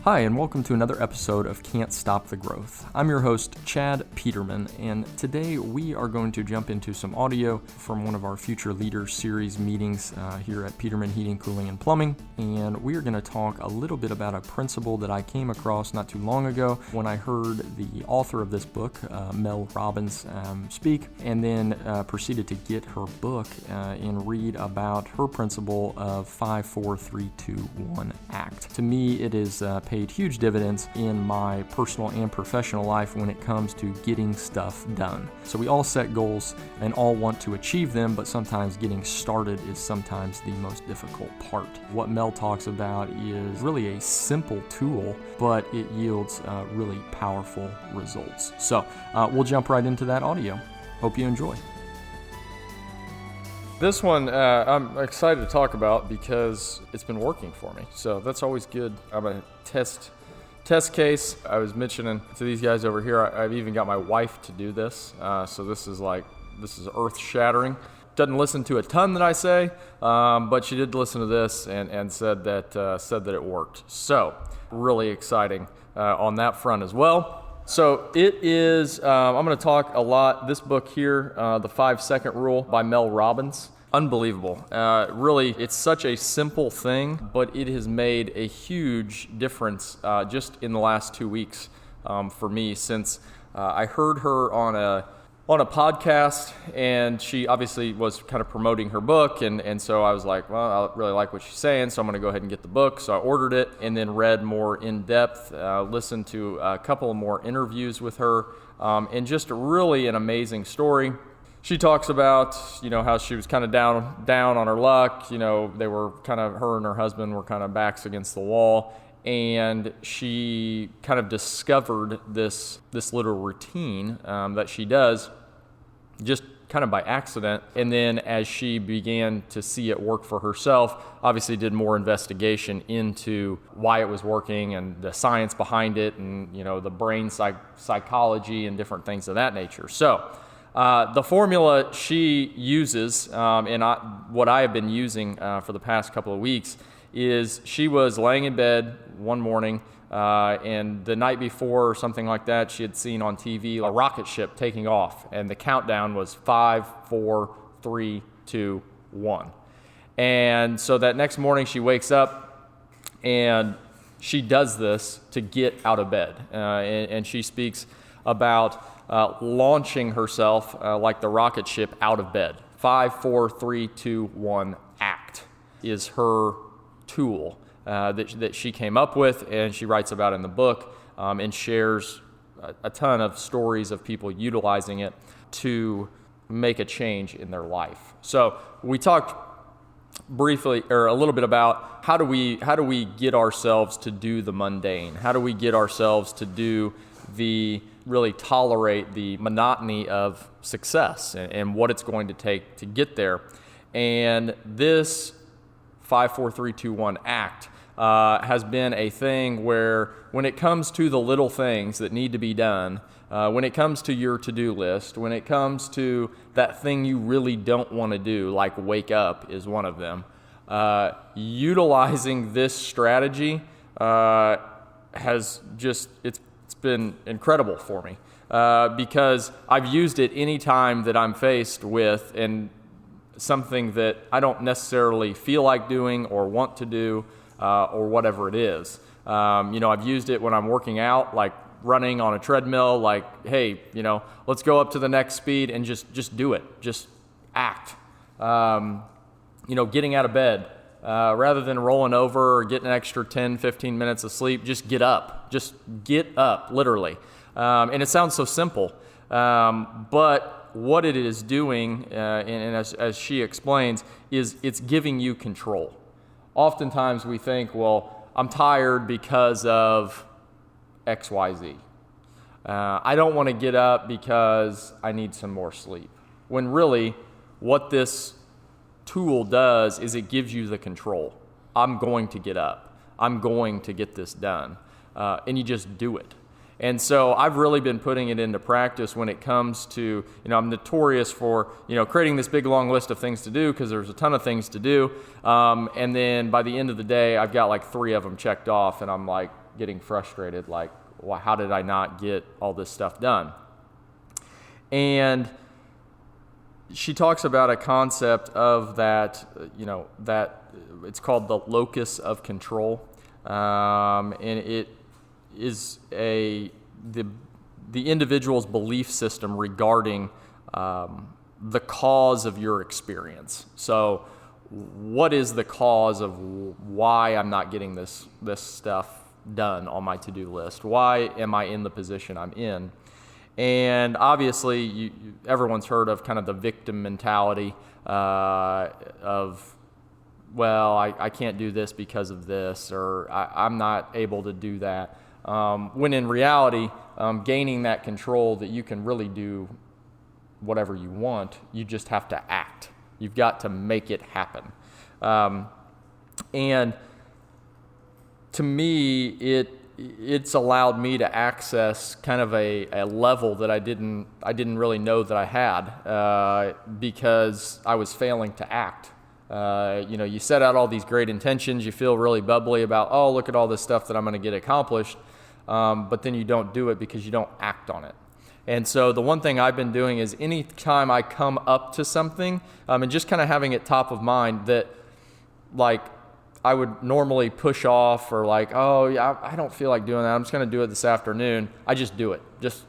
Hi, and welcome to another episode of Can't Stop the Growth. I'm your host, Chad Peterman, and today we are going to jump into some audio from one of our Future Leaders series meetings here at Peterman Heating, Cooling, and Plumbing, and we are going to talk a little bit about a principle that I came across not too long ago when I heard the author of this book, Mel Robbins, speak, and then proceeded to get her book and read about her principle of 5, 4, 3, 2, 1 ACT. To me, it is paid huge dividends in my personal and professional life when it comes to getting stuff done. So we all set goals and all want to achieve them, but sometimes getting started is sometimes the most difficult part. What Mel talks about is really a simple tool, but it yields really powerful results. So we'll jump right into that audio. Hope you enjoy. This one I'm excited to talk about because it's been working for me. So that's always good. I'm a test case. I was mentioning to these guys over here, I've even got my wife to do this. So this is earth shattering. Doesn't listen to a ton that I say, but she did listen to this and said that it worked. So really exciting on that front as well. So it is, I'm going to talk a lot, this book here, The 5-Second Rule by Mel Robbins. Unbelievable. Really, it's such a simple thing, but it has made a huge difference just in the last 2 weeks for me since I heard her on a podcast, and she obviously was kind of promoting her book, and so I was like, well, I really like what she's saying, so I'm going to go ahead and get the book. So I ordered it and then read more in depth, listened to a couple more interviews with her, and just really an amazing story. She talks about, how she was kind of down on her luck. They were kind of, her and her husband were kind of backs against the wall, and she kind of discovered this little routine that she does just kind of by accident. And then as she began to see it work for herself, obviously did more investigation into why it was working and the science behind it and, the brain psychology and different things of that nature. So the formula she uses, and what I have been using for the past couple of weeks, is she was laying in bed one morning, and the night before or something like that, she had seen on TV a rocket ship taking off, and the countdown was 5, 4, 3, 2, 1. And so that next morning she wakes up, and she does this to get out of bed, and she speaks about launching herself like the rocket ship out of bed. 5, 4, 3, 2, 1, ACT is her tool that she came up with, and she writes about in the book, and shares a ton of stories of people utilizing it to make a change in their life. So we talked briefly, or a little bit, about how do we get ourselves to do the mundane? How do we get ourselves to really tolerate the monotony of success and what it's going to take to get there? And this 5, 4, 3, 2, 1 ACT has been a thing where when it comes to the little things that need to be done, when it comes to your to-do list, when it comes to that thing you really don't want to do, like wake up is one of them, utilizing this strategy has just, it's been incredible for me because I've used it any time that I'm faced with and something that I don't necessarily feel like doing or want to do or whatever it is. I've used it when I'm working out, like running on a treadmill, like, hey, let's go up to the next speed and just do it. Just act. Getting out of bed. Rather than rolling over or getting an extra 10, 15 minutes of sleep, just get up. Just get up, literally. And it sounds so simple, but what it is doing, and as she explains, is it's giving you control. Oftentimes we think, well, I'm tired because of X, Y, Z. I don't want to get up because I need some more sleep. When really, what this tool does is it gives you the control. I'm going to get up. I'm going to get this done. And you just do it. And so I've really been putting it into practice when it comes to, I'm notorious for, creating this big long list of things to do because there's a ton of things to do. And then by the end of the day, I've got like 3 of them checked off and I'm like, getting frustrated, like, well, how did I not get all this stuff done? And she talks about a concept of that, that it's called the locus of control. And it is the individual's belief system regarding the cause of your experience. So what is the cause of why I'm not getting this stuff done on my to-do list? Why am I in the position I'm in? And obviously, everyone's heard of kind of the victim mentality of, well, I can't do this because of this, or I'm not able to do that. When in reality, gaining that control that you can really do whatever you want, you just have to act. You've got to make it happen. And to me, it's allowed me to access kind of a level that I didn't really know that I had because I was failing to act. You set out all these great intentions, you feel really bubbly about, oh, look at all this stuff that I'm going to get accomplished, but then you don't do it because you don't act on it. And so the one thing I've been doing is anytime I come up to something, and just kind of having it top of mind that, like, I would normally push off, or like, oh, yeah, I don't feel like doing that, I'm just going to do it this afternoon. I just do it.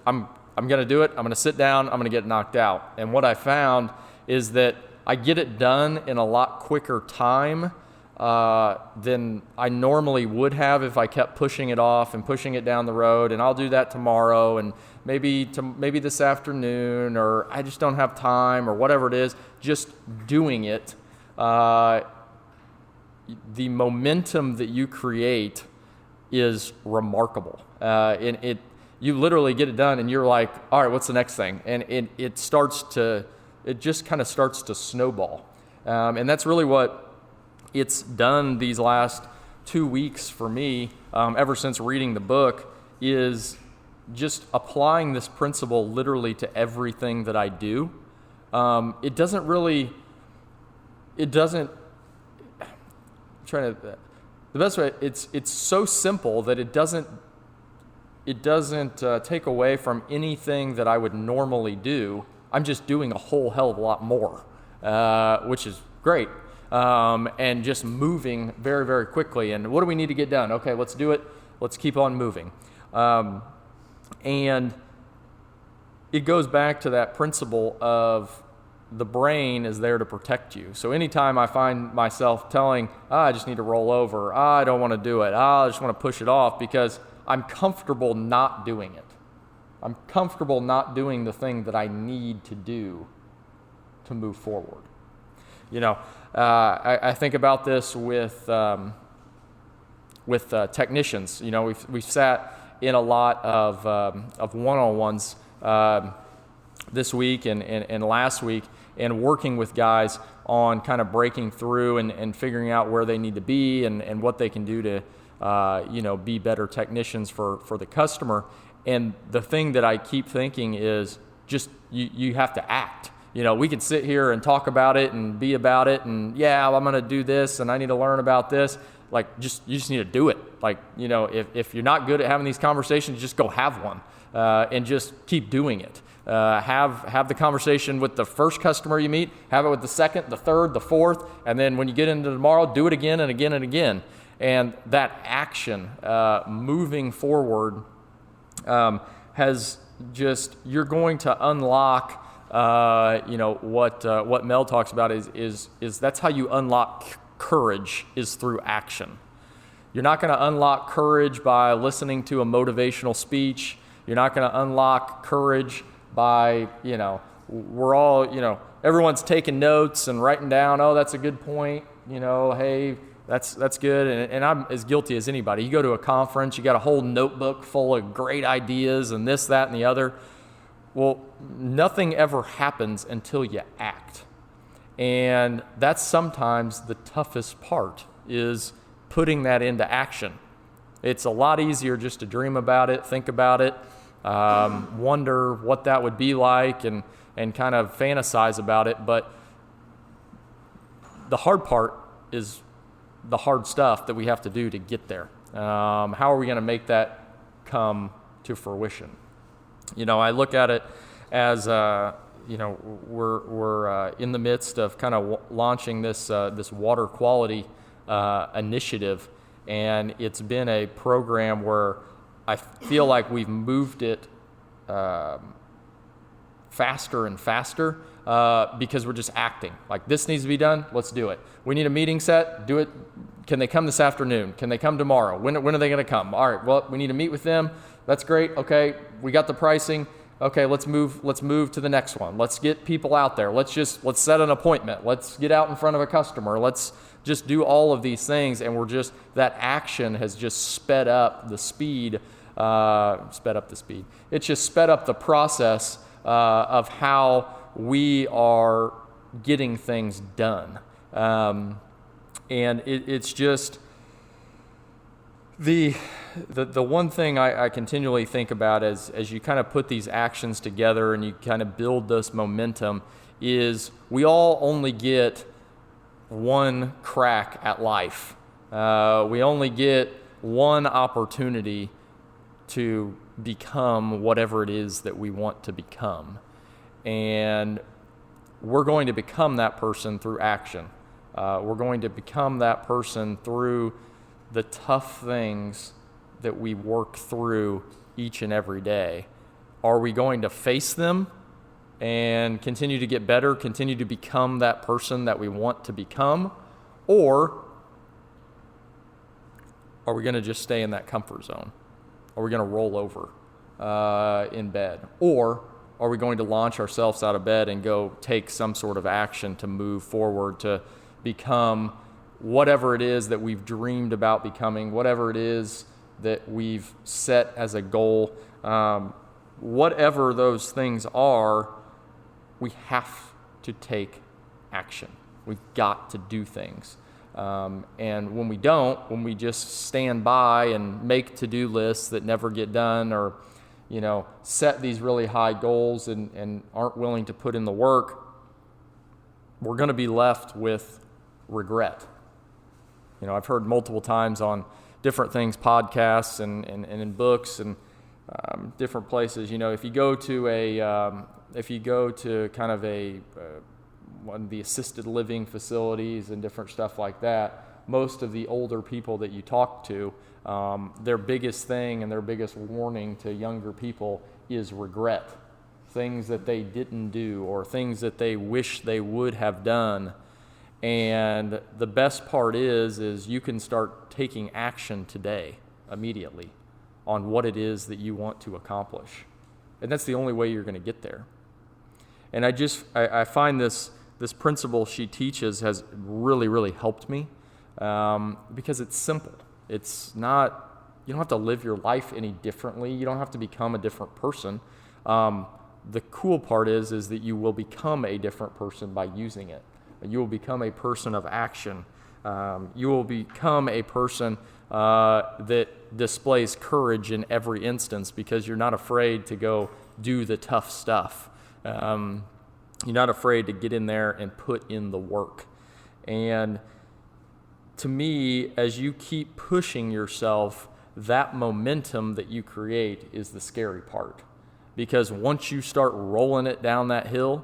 I'm going to do it. I'm going to sit down. I'm going to get knocked out. And what I found is that I get it done in a lot quicker time than I normally would have if I kept pushing it off and pushing it down the road. And I'll do that tomorrow, and maybe this afternoon, or I just don't have time, or whatever it is. Just doing it. The momentum that you create is remarkable. You literally get it done, and you're like, all right, what's the next thing? And it just kind of starts to snowball. And that's really what it's done these last 2 weeks for me, ever since reading the book, is just applying this principle literally to everything that I do. The best way, it's so simple that it doesn't take away from anything that I would normally do. I'm just doing a whole hell of a lot more, which is great, and just moving very, very quickly. And what do we need to get done? Okay, let's do it. Let's keep on moving. And it goes back to that principle of the brain is there to protect you. So anytime I find myself telling, I just need to roll over, I don't want to do it, I just want to push it off because I'm comfortable not doing it. I'm comfortable not doing the thing that I need to do to move forward. I think about this with technicians. We've sat in a lot of one-on-ones this week and last week, and working with guys on kind of breaking through and figuring out where they need to be and what they can do to be better technicians for the customer. And the thing that I keep thinking is just you have to act. We can sit here and talk about it and be about it, and I'm going to do this and I need to learn about this. Like, you just need to do it. Like, if you're not good at having these conversations, just go have one and just keep doing it. Have the conversation with the first customer you meet, have it with the second, the third, the fourth, and then when you get into tomorrow, do it again and again and again. And that action, moving forward, has just, you're going to unlock, what Mel talks about is that's how you unlock courage, is through action. You're not going to unlock courage by listening to a motivational speech. You're not going to unlock courage by, we're all, everyone's taking notes and writing down, oh, that's a good point, hey, that's good. And I'm as guilty as anybody. You go to a conference, you got a whole notebook full of great ideas and this, that, and the other. Well, nothing ever happens until you act. And that's sometimes the toughest part, is putting that into action. It's a lot easier just to dream about it, think about it, wonder what that would be like, and kind of fantasize about it. But the hard part is the hard stuff that we have to do to get there. How are we going to make that come to fruition? I look at it as, we're in the midst of kind of launching this water quality initiative, and it's been a program where I feel like we've moved it faster and faster because we're just acting. Like, this needs to be done, let's do it. We need a meeting set, do it. Can they come this afternoon? Can they come tomorrow? When are they going to come? All right, well, we need to meet with them. That's great. Okay, we got the pricing. Okay, let's move to the next one. Let's get people out there. Let's set an appointment. Let's get out in front of a customer. Let's just do all of these things, and that action has just sped up the speed. It's just sped up the process of how we are getting things done. And it's just the one thing I continually think about as you kind of put these actions together and you kind of build this momentum is we all only get one crack at life. We only get one opportunity to become whatever it is that we want to become. And we're going to become that person through action. We're going to become that person through the tough things that we work through each and every day. Are we going to face them and continue to get better, continue to become that person that we want to become? Or are we going to just stay in that comfort zone? Are we going to roll over in bed? Or are we going to launch ourselves out of bed and go take some sort of action to move forward, to become whatever it is that we've dreamed about becoming, whatever it is that we've set as a goal, whatever those things are, we have to take action. We've got to do things. And when we don't, when we just stand by and make to-do lists that never get done, or set these really high goals and aren't willing to put in the work, we're going to be left with regret. I've heard multiple times on different things, podcasts and in books and different places. If you go to kind of one of the assisted living facilities and different stuff like that, most of the older people that you talk to, their biggest thing and their biggest warning to younger people is regret. Things that they didn't do or things that they wish they would have done. And the best part is you can start taking action today, immediately, on what it is that you want to accomplish. And that's the only way you're going to get there. And I find this principle she teaches has really, really helped me because it's simple. It's not, you don't have to live your life any differently. You don't have to become a different person. The cool part is that you will become a different person by using it. You will become a person of action. You will become a person that displays courage in every instance because you're not afraid to go do the tough stuff. You're not afraid to get in there and put in the work. And to me, as you keep pushing yourself, that momentum that you create is the scary part. Because once you start rolling it down that hill,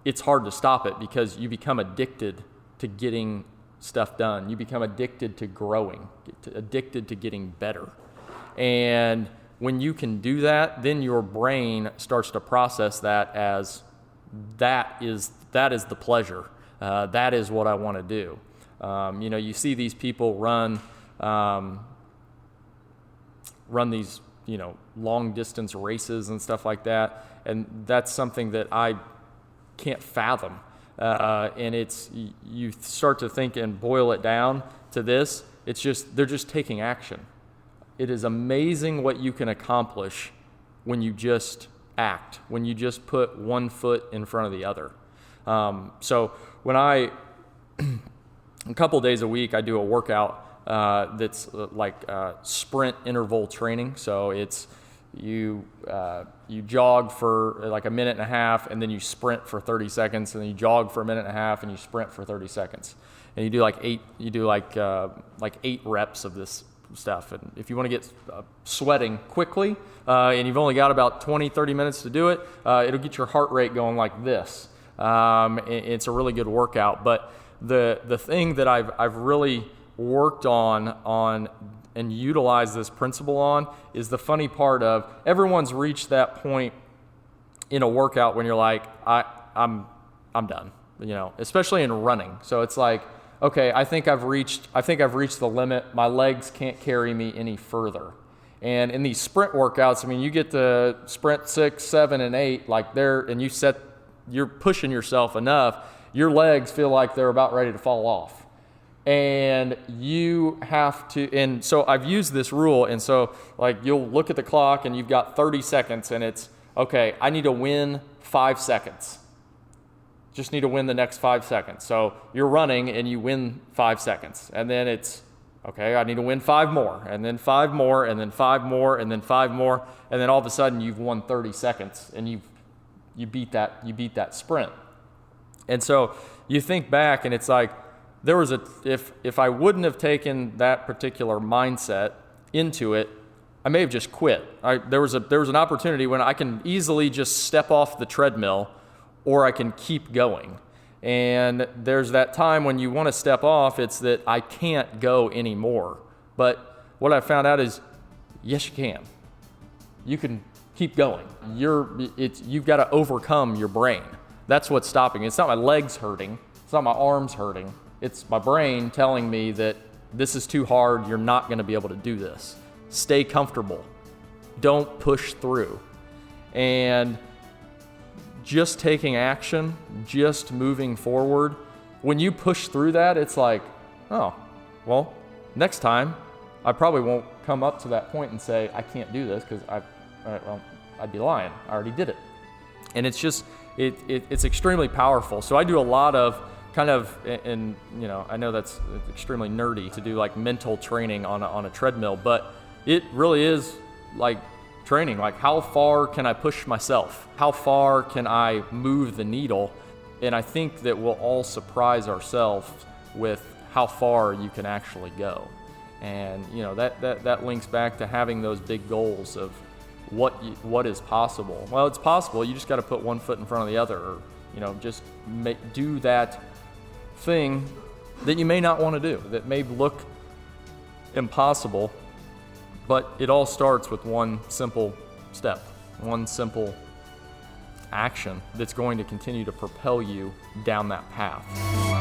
it's hard to stop it because you become addicted to getting stuff done. You become addicted to growing, addicted to getting better. And when you can do that, then your brain starts to process that as that is the pleasure. That is what I want to do. You see these people run these, long distance races and stuff like that. And that's something that I can't fathom. And you start to think and boil it down to this. They're just taking action. It is amazing what you can accomplish when you just act, when you just put one foot in front of the other. So when a couple days a week, I do a workout that's like sprint interval training. So it's you jog for like a minute and a half, and then you sprint for 30 seconds, and then you jog for a minute and a half, and you sprint for 30 seconds. And you do like eight reps of this stuff. And if you want to get sweating quickly, and you've only got about 20, 30 minutes to do it, it'll get your heart rate going like this. It's a really good workout. But the thing that I've really worked on and utilized this principle on is the funny part of everyone's reached that point in a workout when you're like, I'm done, especially in running. So it's like, okay, I think I've reached the limit. My legs can't carry me any further. And in these sprint workouts, I mean, you get to sprint 6, 7, and 8, and you're pushing yourself enough, your legs feel like they're about ready to fall off. And you have to, and so I've used this rule, and so you'll look at the clock and you've got 30 seconds and it's, okay, I need to win 5 seconds. Just need to win the next 5 seconds. So you're running and you win 5 seconds. And then it's, okay, I need to win 5 more, and then 5 more, and then 5 more, and then 5 more. And then all of a sudden you've won 30 seconds and you beat that sprint. And so you think back and it's like, if I wouldn't have taken that particular mindset into it, I may have just quit. There was an opportunity when I can easily just step off the treadmill, or I can keep going. And there's that time when you want to step off, it's that I can't go anymore. But what I found out is, yes, you can. You can keep going. You've got to overcome your brain. That's what's stopping. It's not my legs hurting. It's not my arms hurting. It's my brain telling me that this is too hard. You're not going to be able to do this. Stay comfortable. Don't push through. And just taking action, just moving forward, when you push through that, it's like, oh, well, next time I probably won't come up to that point and say, I can't do this, because I'd be lying. I already did it. And it's just, it's extremely powerful. So I do a lot of kind of, and I know that's extremely nerdy to do like mental training on a treadmill, but it really is like training. Like, how far can I push myself? How far can I move the needle? And I think that we'll all surprise ourselves with how far you can actually go. And that links back to having those big goals of what is possible. Well, it's possible. You just got to put one foot in front of the other, or just do that thing that you may not want to do, that may look impossible, but it all starts with one simple step, one simple action that's going to continue to propel you down that path.